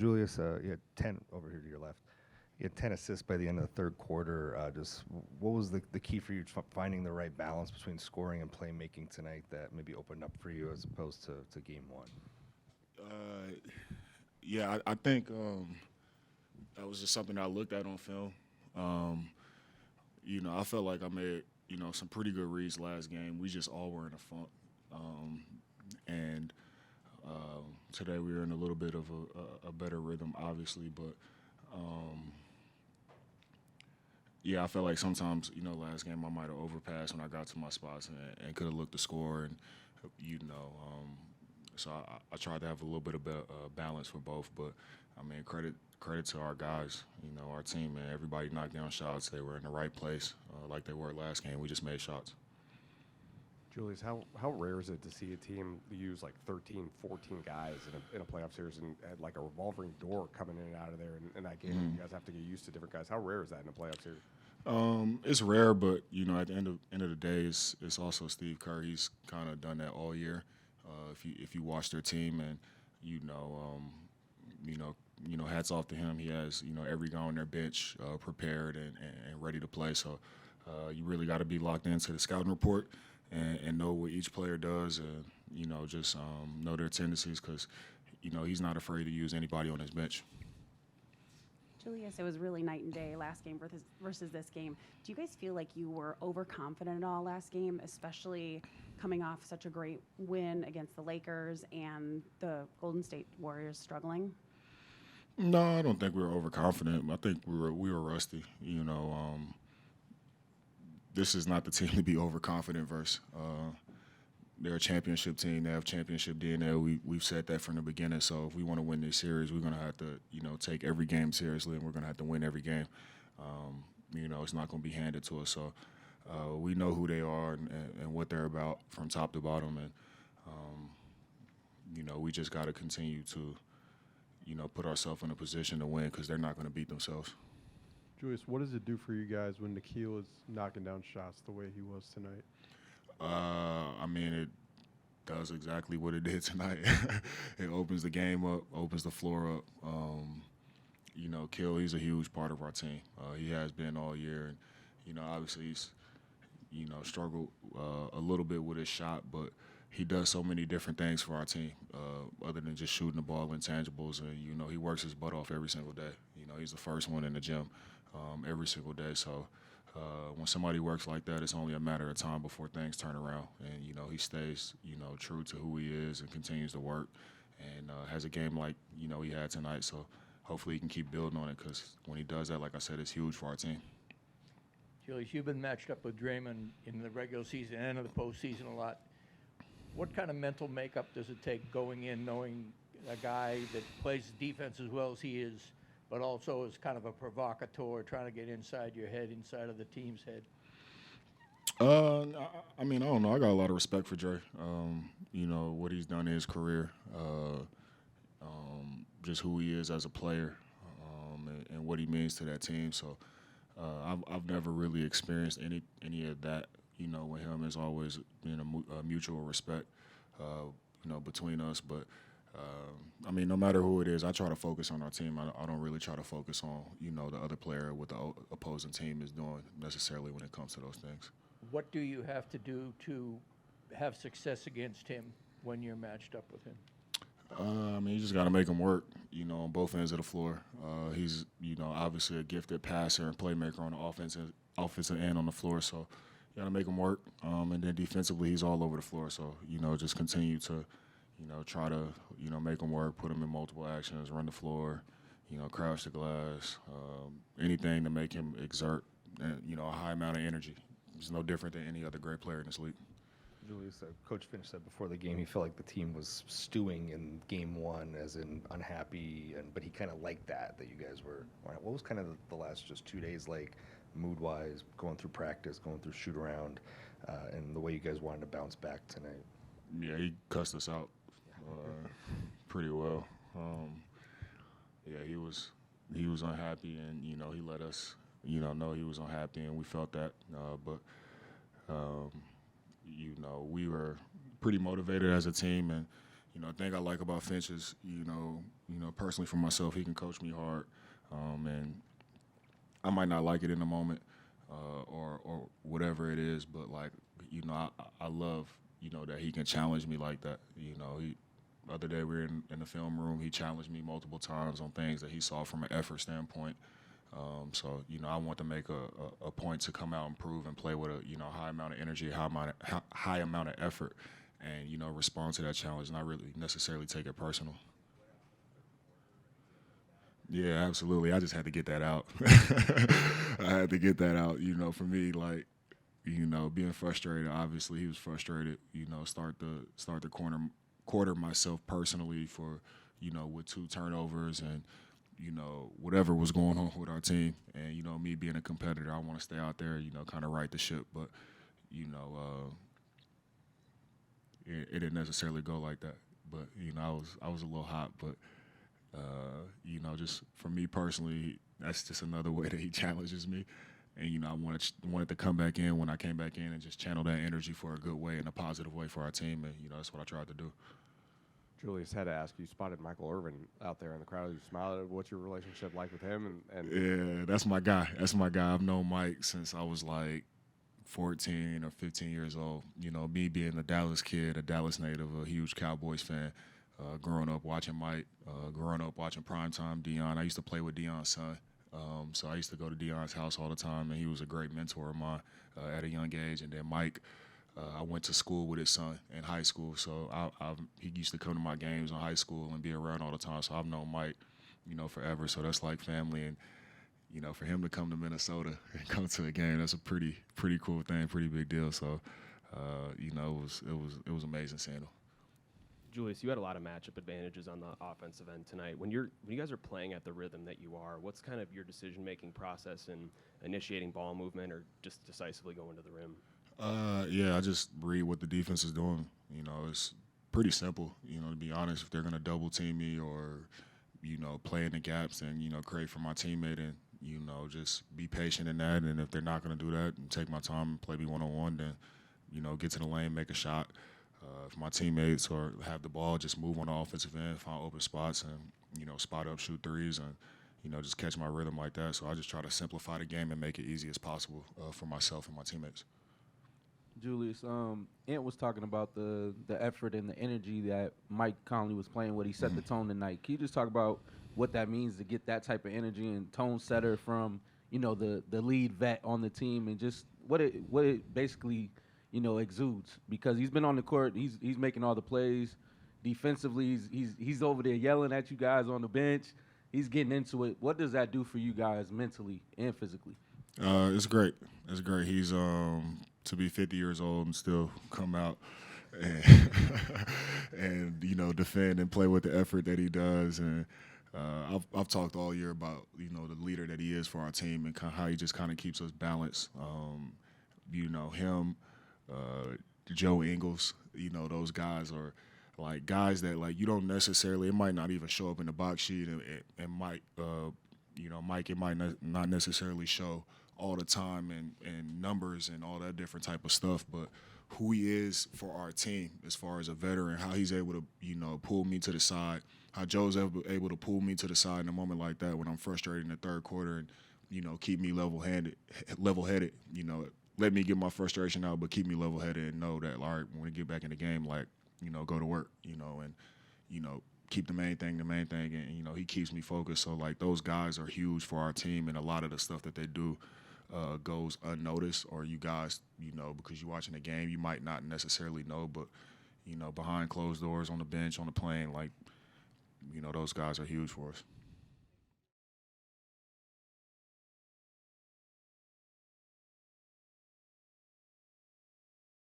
Julius, you had 10 over here to your left. You had 10 assists by the end of the third quarter. Just what was the key for you finding the right balance between scoring and playmaking tonight that maybe opened up for you as opposed to game one? Yeah, I think that was just something I looked at on film. I felt like I made, some pretty good reads last game. We just all were in a funk. And today we were in a little bit of a better rhythm, obviously. But, I felt like sometimes, last game I might have overpassed when I got to my spots and could have looked to score. And, so I tried to have a little bit of balance for both. But, I mean, credit to our guys, our team, and everybody knocked down shots. They were in the right place like they were last game. We just made shots. Julius, how rare is it to see a team use like 13, 14 guys in a playoff series and like a revolving door coming in and out of there in that game? You guys have to get used to different guys. How rare is that in a playoff series? It's rare, but, at the end of the day, it's also Steve Kerr. He's kind of done that all year. If you watch their team and, hats off to him. He has, every guy on their bench prepared and ready to play. So you really got to be locked into the scouting report and know what each player does and, just know their tendencies because, he's not afraid to use anybody on his bench. Julius, it was really night and day last game versus this game. Do you guys feel like you were overconfident at all last game, especially coming off such a great win against the Lakers and the Golden State Warriors struggling? No, I don't think we were overconfident. I think we were rusty. This is not the team to be overconfident versus. They're a championship team. They have championship DNA. We've said that from the beginning. So if we want to win this series, we're going to have to, take every game seriously, and we're going to have to win every game. It's not going to be handed to us. So we know who they are and what they're about from top to bottom. And, we just got to continue to, put ourselves in a position to win because they're not going to beat themselves. Julius, what does it do for you guys when Nickeil is knocking down shots the way he was tonight? It does exactly what it did tonight. It opens the game up, opens the floor up. Kill, he's a huge part of our team. He has been all year. And, obviously he's, struggled a little bit with his shot, but he does so many different things for our team other than just shooting the ball intangibles. And, he works his butt off every single day. He's the first one in the gym every single day. So when somebody works like that, it's only a matter of time before things turn around. And, he stays, true to who he is and continues to work and has a game like, he had tonight. So hopefully he can keep building on it because when he does that, like I said, it's huge for our team. Julius, you've been matched up with Draymond in the regular season and in the postseason a lot. What kind of mental makeup does it take going in knowing a guy that plays defense as well as he is, but also is kind of a provocateur, trying to get inside your head, inside of the team's head? I don't know. I got a lot of respect for Dre. What he's done in his career, just who he is as a player, and what he means to that team. So I've never really experienced any of that. With him, there's always been a mutual respect, between us. But no matter who it is, I try to focus on our team. I don't really try to focus on, the other player, what the opposing team is doing necessarily when it comes to those things. What do you have to do to have success against him when you're matched up with him? You just got to make him work, on both ends of the floor. He's, obviously a gifted passer and playmaker on the offensive end on the floor. So you got to make him work. And then defensively, he's all over the floor. So, just continue to, try to, make him work, put him in multiple actions, run the floor, crouch the glass, anything to make him exert, a high amount of energy. He's no different than any other great player in this league. Julius, Coach Finch said before the game he felt like the team was stewing in game one, as in unhappy, but he kind of liked that you guys were. What was kind of the last just 2 days like, mood-wise, going through practice, going through shoot-around, and the way you guys wanted to bounce back tonight? Yeah, he cussed us out pretty well. He was unhappy, and he let us know he was unhappy, and we felt that. But we were pretty motivated as a team, and the thing I like about Finch is, personally for myself, he can coach me hard, and I might not like it in the moment, or whatever it is, but I love, that he can challenge me like that. The other day we were in the film room, he challenged me multiple times on things that he saw from an effort standpoint. So I want to make a point to come out and prove and play with a high amount of energy, high amount of effort, and respond to that challenge, and not really necessarily take it personal. Yeah, absolutely. I just had to get that out. I had to get that out. For me, being frustrated. Obviously, he was frustrated. Start the quarter myself personally for with 2 turnovers and whatever was going on with our team. And me being a competitor, I want to stay out there. Kind of right the ship, but it didn't necessarily go like that. But I was a little hot, but. Just for me personally, that's just another way that he challenges me. And, I wanted to come back in when I came back in and just channel that energy for a good way and a positive way for our team. And, that's what I tried to do. Julius, had to ask, you spotted Michael Irvin out there in the crowd. You smiled. What's your relationship like with him? Yeah, that's my guy. I've known Mike since I was 14 or 15 years old. Me being a Dallas kid, a Dallas native, a huge Cowboys fan. Growing up watching Mike, growing up watching primetime Deion. I used to play with Deion's son, so I used to go to Deion's house all the time, and he was a great mentor of mine at a young age. And then Mike, I went to school with his son in high school, so he used to come to my games in high school and be around all the time. So I've known Mike, forever. So that's like family, and for him to come to Minnesota and come to a game, that's a pretty cool thing, pretty big deal. So it was amazing seeing him. Julius, you had a lot of matchup advantages on the offensive end tonight. When you guys are playing at the rhythm that you are, what's kind of your decision-making process in initiating ball movement or just decisively going to the rim? I just read what the defense is doing. It's pretty simple. To be honest, if they're going to double team me or, play in the gaps and, create for my teammate and, just be patient in that. And if they're not going to do that and take my time and play me one-on-one, then, get to the lane, make a shot. If my teammates or have the ball, just move on the offensive end, find open spots, and spot up, shoot threes, and just catch my rhythm like that. So I just try to simplify the game and make it easy as possible for myself and my teammates. Julius, Ant was talking about the effort and the energy that Mike Conley was playing with. He set the tone tonight. Can you just talk about what that means to get that type of energy and tone setter from the lead vet on the team, and just what it basically exudes? Because he's been on the court, he's making all the plays. Defensively, he's over there yelling at you guys on the bench. He's getting into it. What does that do for you guys mentally and physically? It's great. It's great. He's to be 50 years old and still come out and defend and play with the effort that he does. And I've talked all year about the leader that he is for our team and how he just kind of keeps us balanced. Him. Joe Ingles, those guys are guys that you don't necessarily, it might not even show up in the box sheet and might, Mike, it might not necessarily show all the time and numbers and all that different type of stuff, but who he is for our team as far as a veteran, how he's able to, pull me to the side, how Joe's able to pull me to the side in a moment like that when I'm frustrated in the third quarter and, keep me level-headed, let me get my frustration out, but keep me level-headed and know that, all right, when we get back in the game, go to work, and, keep the main thing, and, he keeps me focused. So, those guys are huge for our team, and a lot of the stuff that they do goes unnoticed, or you guys, because you're watching the game, you might not necessarily know, but, behind closed doors, on the bench, on the plane, those guys are huge for us.